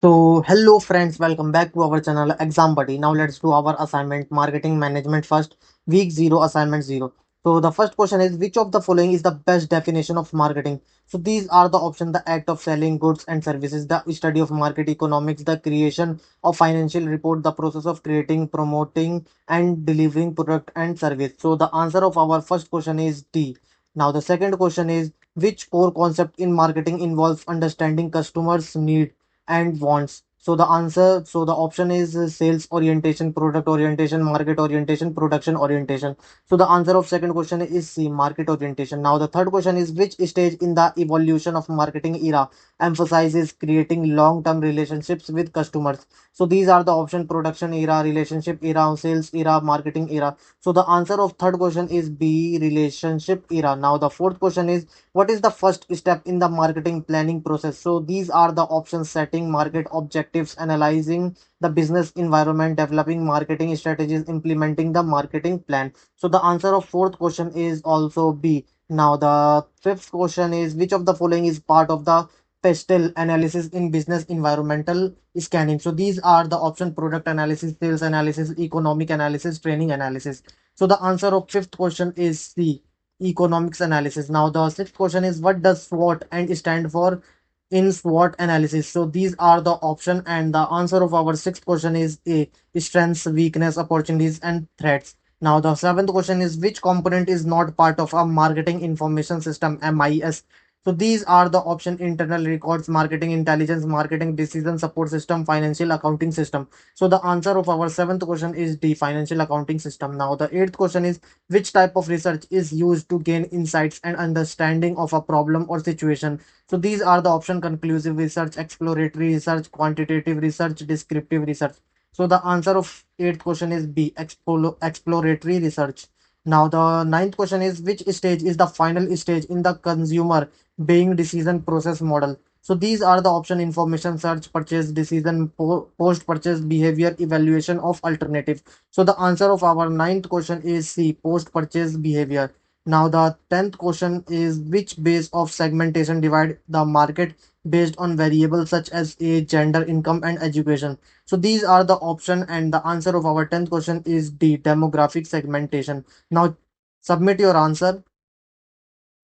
Hello friends, welcome back to our channel Exam Buddy. Now let's do our assignment marketing management first, week 0, assignment 0. So the first question is, which of the following is the best definition of marketing? So these are the options: the act of selling goods and services, the study of market economics, the creation of financial report, the process of creating, promoting and delivering product and service. So the answer of our first question is D. Now the second question is, which core concept in marketing involves understanding customers' need and wants? So the option is sales orientation, product orientation, market orientation, production orientation. So the answer of second question is C, market orientation. Now the third question is, which stage in the evolution of marketing era emphasizes creating long term relationships with customers? So these are the option: production era, relationship era, sales era, marketing era. So the answer of third question is B, relationship era. Now the fourth question is, what is the first step in the marketing planning process? So these are the options: setting market objectives, analyzing the business environment, developing marketing strategies, implementing the marketing plan. So the answer of fourth question is also B. Now the fifth question is, which of the following is part of the pestle analysis in business environmental scanning? So these are the option: product analysis, sales analysis, economic analysis, training analysis. So the answer of fifth question is C, economics analysis. Now the sixth question is, what does SWOT and stand for in SWOT analysis? So these are the option, and the answer of our sixth question is A, strengths, weakness, opportunities and threats. Now the seventh question is, which component is not part of a marketing information system, MIS? So these are the option: internal records, marketing intelligence, marketing decision support system, financial accounting system. So the answer of our seventh question is D, financial accounting system. Now the eighth question is, which type of research is used to gain insights and understanding of a problem or situation? So these are the option: conclusive research, exploratory research, quantitative research, descriptive research. So the answer of eighth question is B, exploratory research. Now the ninth question is, which stage is the final stage in the consumer buying decision process model? So these are the option: information, search, purchase, decision, post purchase behavior, evaluation of alternative. So the answer of our ninth question is C, post purchase behavior. Now the 10th question is, which base of segmentation divide the market based on variables such as age, gender, income and education? So these are the option, and the answer of our 10th question is D, demographic segmentation. Now submit your answer.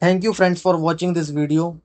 Thank you friends for watching this video.